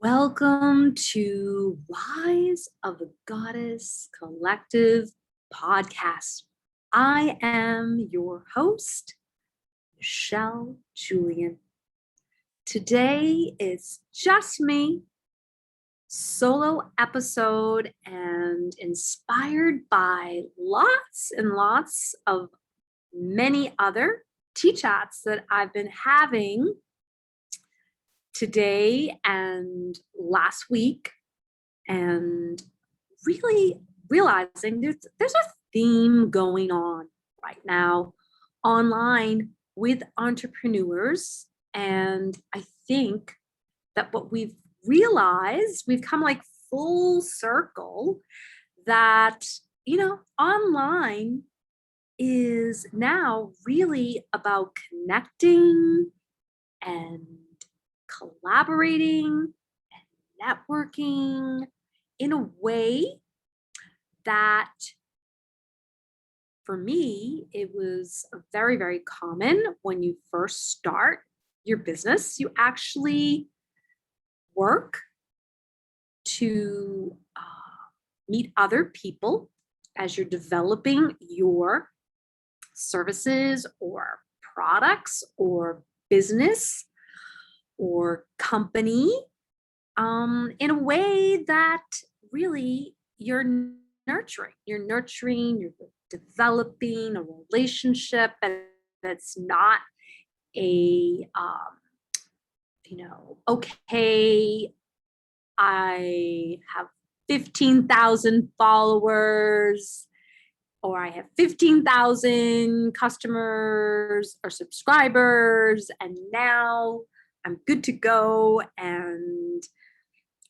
Welcome to Rise of the Goddess Collective podcast. I am your host, Michelle Julian. Today is just me, solo episode, and inspired by lots and lots of many other tea chats that I've been having today and last week, and really realizing there's a theme going on right now online with entrepreneurs. And I think that what we've realized, we've come like full circle that, online is now really about connecting and collaborating and networking in a way that, for me, it was very, very common when you first start your business. You actually work to meet other people as you're developing your services or products or business or company in a way that really you're nurturing, you're developing a relationship, and that's not a okay, I have 15,000 followers, or I have 15,000 customers or subscribers, and now I'm good to go, and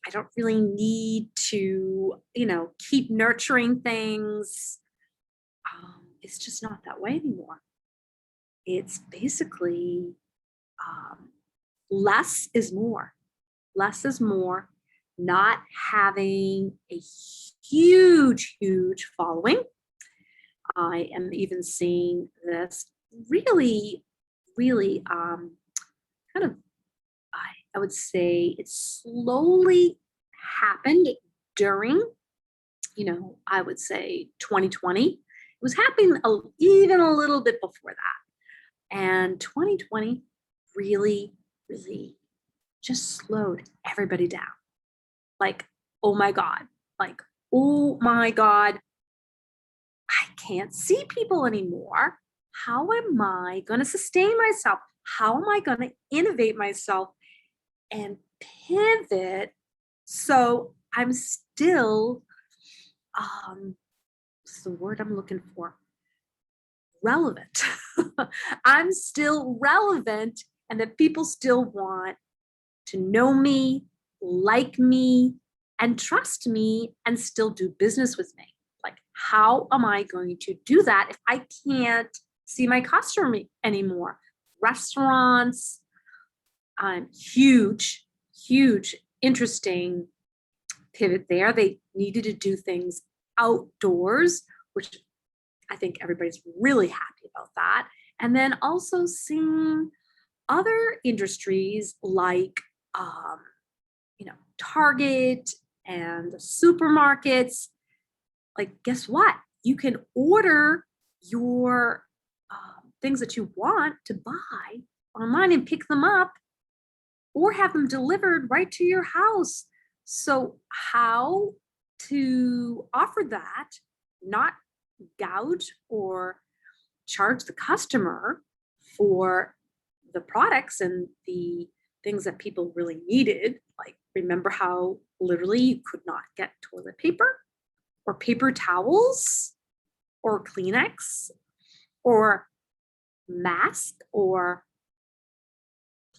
I don't really need to, keep nurturing things. It's just not that way anymore. It's basically less is more. Less is more. Not having a huge, huge following. I am even seeing this really, really kind of, I would say it slowly happened during, I would say 2020. It was happening even a little bit before that. And 2020 really, really just slowed everybody down. Like, oh my God, I can't see people anymore. How am I going to sustain myself? How am I going to innovate myself and pivot so I'm still, what's the word I'm looking for? Relevant. I'm still relevant, and that people still want to know me, like me, and trust me, and still do business with me. Like, how am I going to do that if I can't see my customer anymore? Restaurants, huge, interesting pivot there. They needed to do things outdoors, which I think everybody's really happy about that. And then also seeing other industries like, Target and the supermarkets. Like, guess what? You can order your things that you want to buy online and pick them up, or have them delivered right to your house. So how to offer that, not gouge or charge the customer for the products and the things that people really needed. Like, remember how literally you could not get toilet paper or paper towels or Kleenex or mask or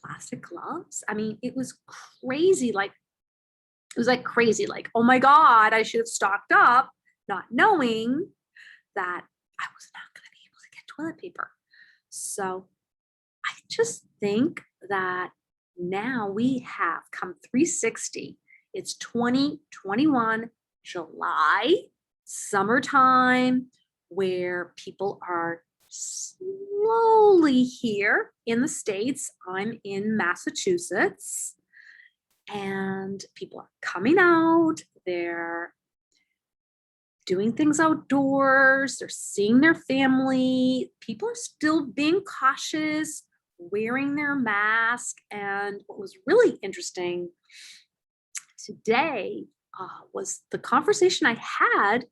plastic gloves? I mean, it was crazy. Like, oh my God, I should have stocked up, not knowing that I was not going to be able to get toilet paper. So I just think that now we have come 360. It's 2021, July, summertime, where people are slowly here in the States. I'm in Massachusetts. and people are coming out. They're doing things outdoors. They're seeing their family. People are still being cautious, wearing their mask. And what was really interesting today was the conversation I had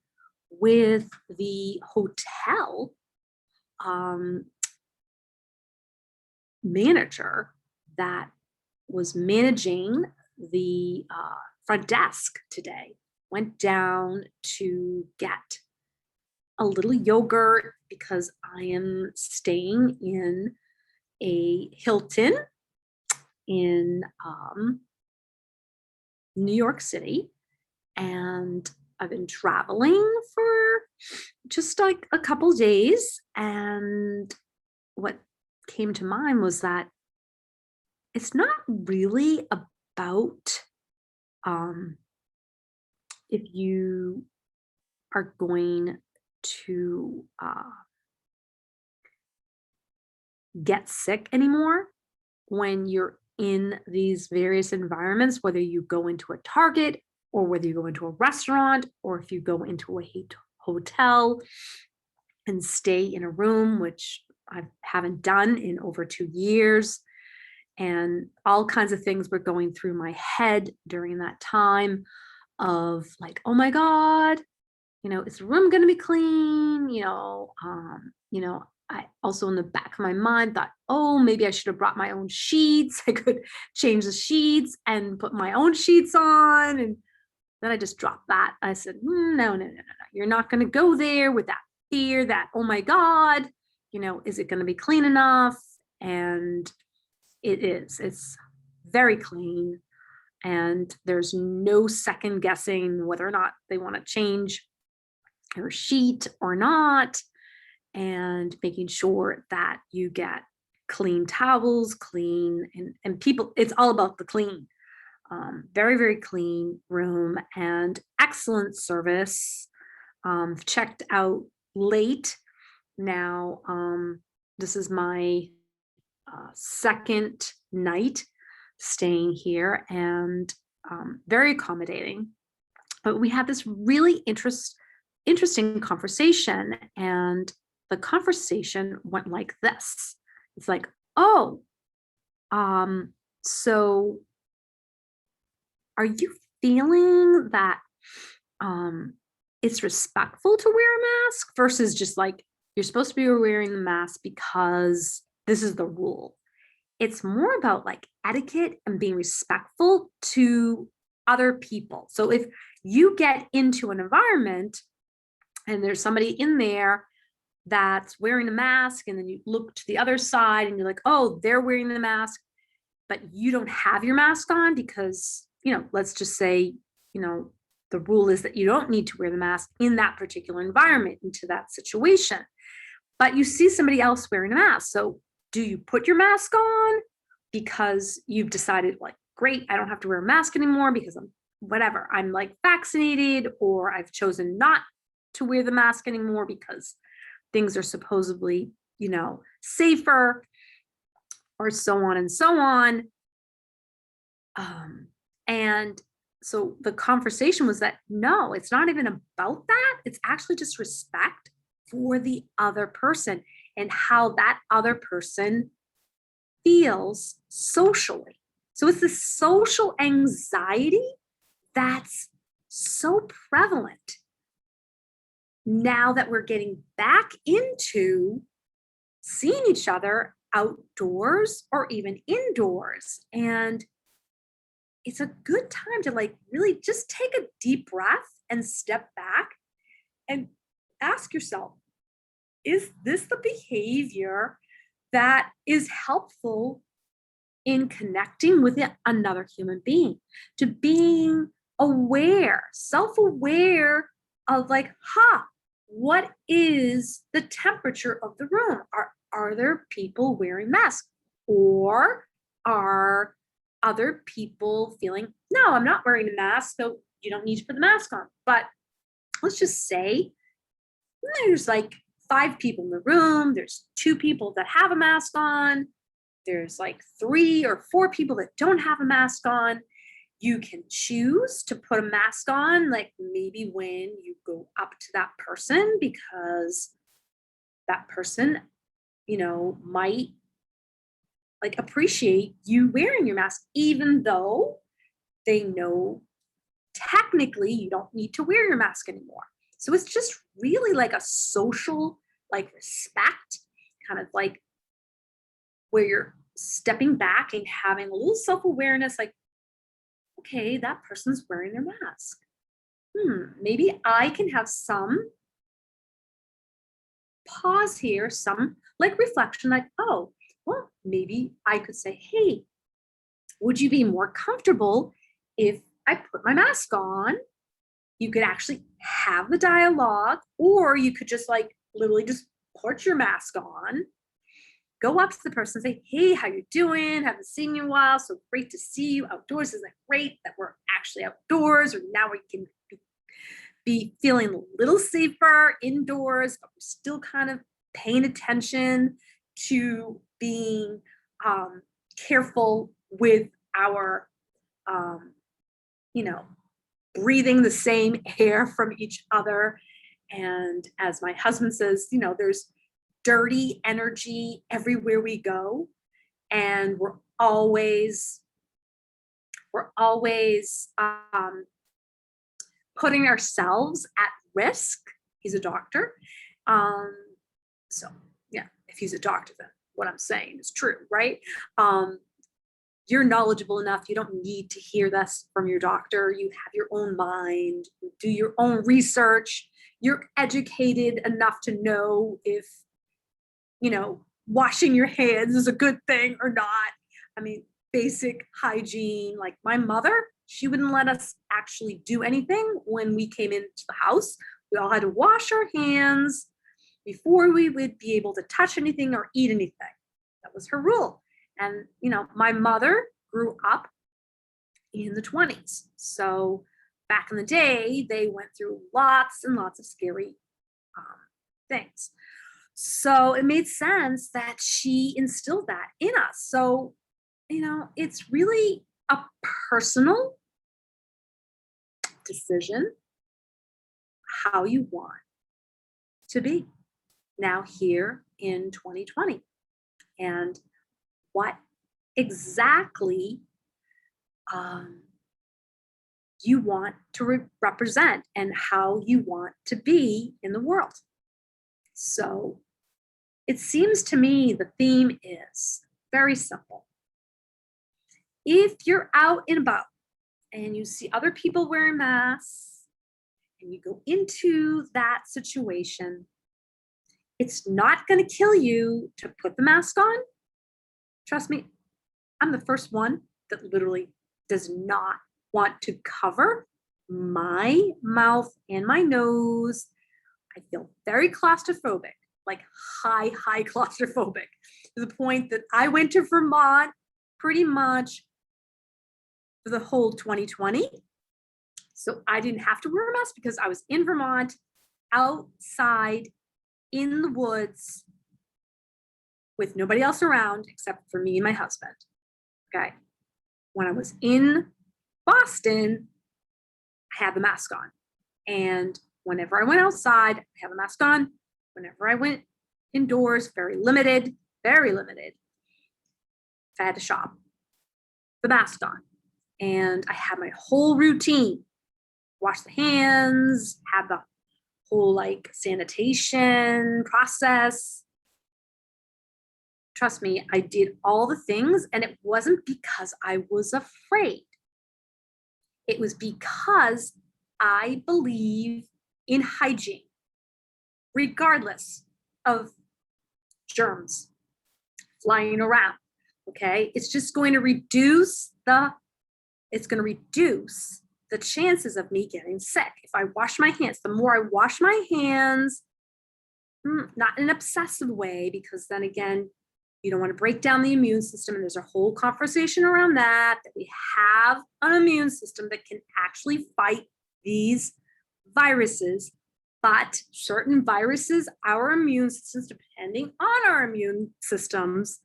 with the hotel um, manager that was managing the front desk today. Went down to get a little yogurt because I am staying in a Hilton in New York City. And I've been traveling for just like a couple days. And what came to mind was that it's not really about if you are going to get sick anymore when you're in these various environments, whether you go into a Target or whether you go into a restaurant or if you go into a hotel and stay in a room, which I haven't done in over 2 years. And all kinds of things were going through my head during that time of like, oh my God, is the room going to be clean? I also in the back of my mind thought, oh, maybe I should have brought my own sheets. I could change the sheets and put my own sheets on. And then I just dropped that. I said, no. You're not going to go there with that fear that, oh my God, is it going to be clean enough? And it is. It's very clean. And there's no second guessing whether or not they want to change your sheet or not, and making sure that you get clean towels, clean, and people, it's all about the clean. Very, very clean room and excellent service. Checked out late. Now, this is my second night staying here, and very accommodating. But we had this really interesting conversation, and the conversation went like this. It's like, oh, so are you feeling that it's respectful to wear a mask versus just like you're supposed to be wearing the mask because this is the rule? It's more about like etiquette and being respectful to other people. So if you get into an environment and there's somebody in there that's wearing a mask, and then you look to the other side and you're like, oh, they're wearing the mask, but you don't have your mask on because, let's just say, the rule is that you don't need to wear the mask in that particular environment into that situation. But you see somebody else wearing a mask. So do you put your mask on because you've decided like, great, I don't have to wear a mask anymore because I'm like vaccinated, or I've chosen not to wear the mask anymore because things are supposedly, safer, or so on and so on. And so the conversation was that, no, it's not even about that. It's actually just respect for the other person and how that other person feels socially. So it's the social anxiety that's so prevalent now that we're getting back into seeing each other outdoors or even indoors. And it's a good time to like really just take a deep breath and step back and ask yourself, is this the behavior that is helpful in connecting with another human being, to being aware, self-aware of like, what is the temperature of the room? Are there people wearing masks, or are other people feeling, no, I'm not wearing a mask, so you don't need to put the mask on? But let's just say there's like 5 people in the room. There's 2 people that have a mask on. There's like 3 or 4 people that don't have a mask on. You can choose to put a mask on, like maybe when you go up to that person, because that person, might like appreciate you wearing your mask, even though they know technically you don't need to wear your mask anymore. So it's just really like a social, like respect, kind of like where you're stepping back and having a little self awareness, like, okay, that person's wearing their mask. Maybe I can have some pause here, some like reflection, like, oh, well, maybe I could say, hey, would you be more comfortable if I put my mask on? You could actually have the dialogue, or you could just like literally just put your mask on, go up to the person, say, hey, how you doing? Haven't seen you in a while. So great to see you outdoors. Isn't it great that we're actually outdoors, or now we can be feeling a little safer indoors, but we're still kind of paying attention to being careful with our, um, you know, breathing the same air from each other. And as my husband says, there's dirty energy everywhere we go. And we're always putting ourselves at risk. He's a doctor. Um, so yeah, if he's a doctor, then what I'm saying is true, right? You're knowledgeable enough. You don't need to hear this from your doctor. You have your own mind, you do your own research. You're educated enough to know if, washing your hands is a good thing or not. I mean, basic hygiene. Like my mother, she wouldn't let us actually do anything when we came into the house. We all had to wash our hands before we would be able to touch anything or eat anything. That was her rule. And, my mother grew up in the 20s. So back in the day, they went through lots and lots of scary things. So it made sense that she instilled that in us. So, it's really a personal decision how you want to be now here in 2020, and what exactly you want to represent and how you want to be in the world. So it seems to me the theme is very simple. If you're out and about and you see other people wearing masks and you go into that situation, it's not going to kill you to put the mask on. Trust me, I'm the first one that literally does not want to cover my mouth and my nose. I feel very claustrophobic, like high claustrophobic, to the point that I went to Vermont pretty much for the whole 2020. So I didn't have to wear a mask because I was in Vermont, outside in the woods with nobody else around except for me and my husband. Okay. When I was in Boston, I had the mask on. And whenever I went outside, I had the mask on. Whenever I went indoors, very limited. If I had to shop, the mask on. And I had my whole routine. Wash the hands, have the whole like sanitation process. Trust me, I did all the things, and it wasn't because I was afraid. It was because I believe in hygiene, regardless of germs flying around. Okay, it's just going to reduce the chances of me getting sick. If I wash my hands, the more I wash my hands, not in an obsessive way, because then again, you don't want to break down the immune system. And there's a whole conversation around that we have an immune system that can actually fight these viruses. But certain viruses, our immune systems, depending on our immune systems,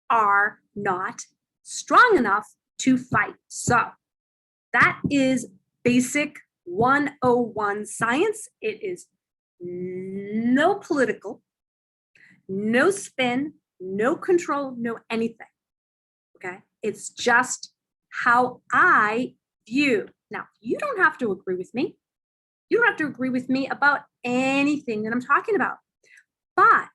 are not strong enough to fight. So That is basic 101 science. It is no political, no spin, no control, no anything. Okay. It's just how I view. Now, you don't have to agree with me. You don't have to agree with me about anything that I'm talking about. But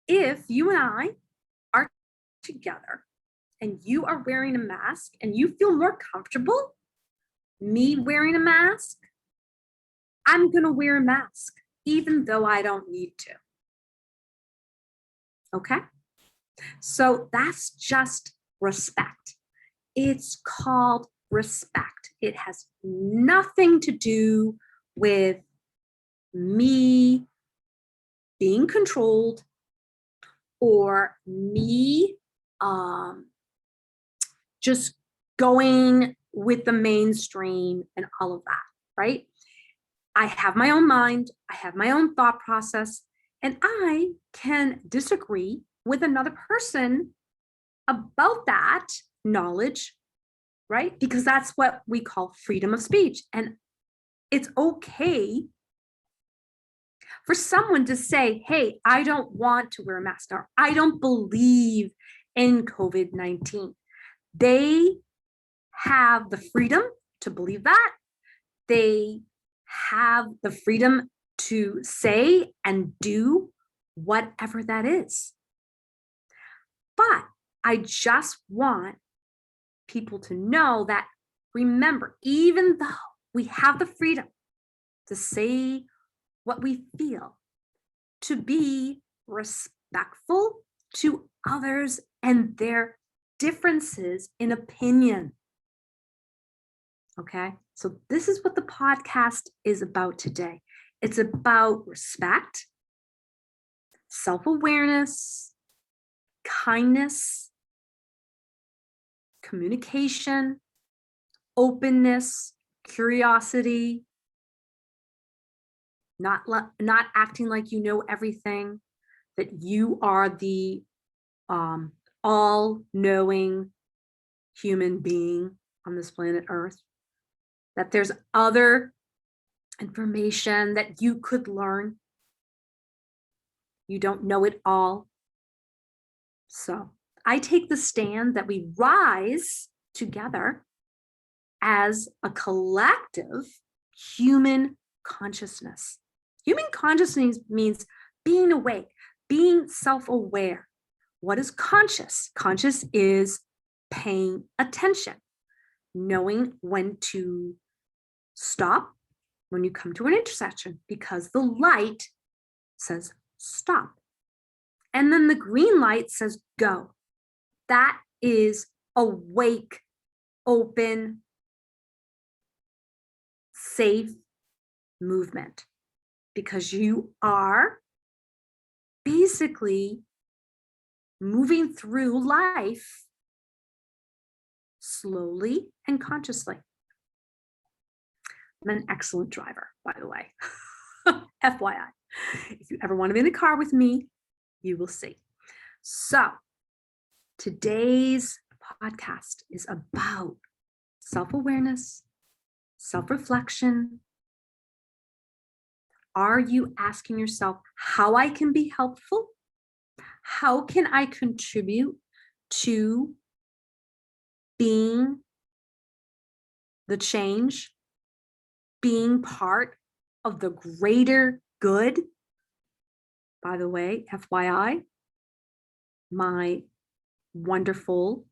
if you and I are together and you are wearing a mask and you feel more comfortable me wearing a mask, I'm going to wear a mask, even though I don't need to. Okay? So that's just respect. It's called respect. It has nothing to do with me being controlled or me just going with the mainstream and all of that, right? I have my own mind, I have my own thought process, and I can disagree with another person about that knowledge, right? Because that's what we call freedom of speech. And it's okay for someone to say, hey, I don't want to wear a mask, or I don't believe in COVID-19. They have the freedom to believe that. They have the freedom to say and do whatever that is. But I just want people to know that, remember, even though we have the freedom to say what we feel, to be respectful to others and their differences in opinion. Okay, so this is what the podcast is about today. It's about respect, self-awareness, kindness, communication, openness, curiosity, not acting like you know everything, that you are the all-knowing human being on this planet Earth, that there's other information that you could learn. You don't know it all. So I take the stand that we rise together as a collective human consciousness. Human consciousness means being awake, being self-aware. What is conscious? Conscious is paying attention, knowing when to stop when you come to an intersection because the light says stop. And then the green light says go. That is awake, open, safe movement because you are basically moving through life slowly and consciously. I'm an excellent driver, by the way. FYI. If you ever want to be in a car with me, you will see. So today's podcast is about self-awareness, self-reflection. Are you asking yourself how I can be helpful? How can I contribute to being the change, being part of the greater good? By the way, FYI, my wonderful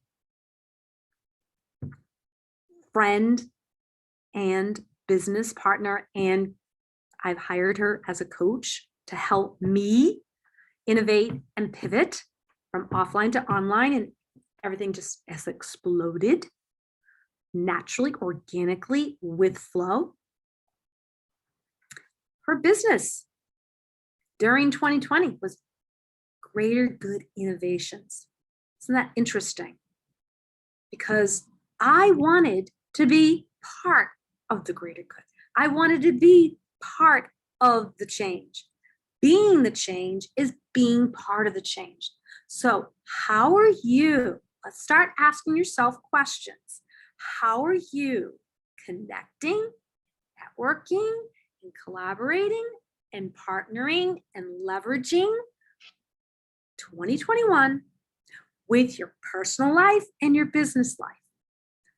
friend and business partner, and I've hired her as a coach to help me innovate and pivot from offline to online, and everything just has exploded naturally, organically, with flow. Her business during 2020 was greater good innovations. Isn't that interesting? Because I wanted to be part of the greater good. I wanted to be part of the change. Being the change is being part of the change. So how are you let's start asking yourself questions. How are you connecting, networking, and collaborating and partnering and leveraging 2021 with your personal life and your business life?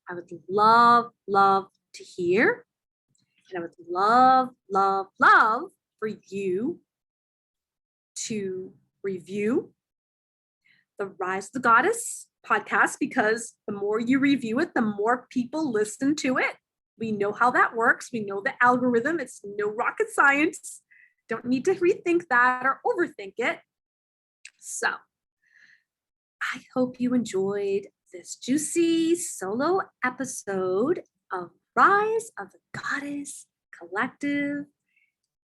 I would love to hear. And I would love for you to review the Rise of the Goddess podcast, because the more you review it, the more people listen to it. We know how that works. We know the algorithm. It's no rocket science. Don't need to rethink that or overthink it. So I hope you enjoyed this juicy solo episode of Rise of the Goddess Collective.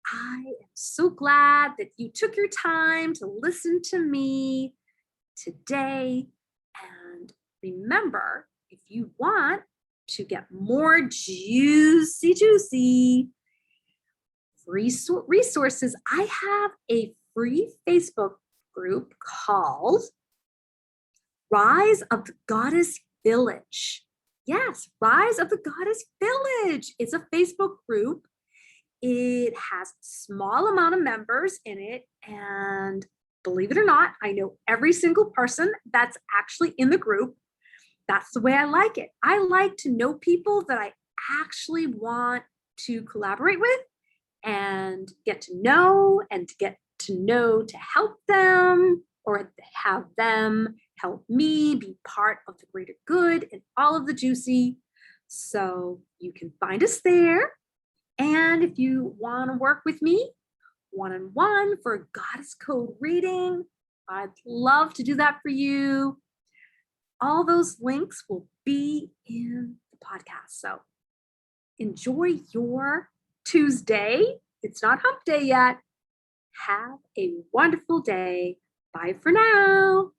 I am so glad that you took your time to listen to me today. And remember, if you want to get more juicy resources, I have a free Facebook group called Rise of the Goddess Village. Yes, Rise of the Goddess Village. It's a Facebook group. It has a small amount of members in it. And believe it or not, I know every single person that's actually in the group. That's the way I like it. I like to know people that I actually want to collaborate with and get to know to help them, or have them help me be part of the greater good and all of the juicy. So you can find us there. And if you want to work with me one-on-one for a goddess code reading, I'd love to do that for you. All those links will be in the podcast. So enjoy your Tuesday. It's not hump day yet. Have a wonderful day. Bye for now.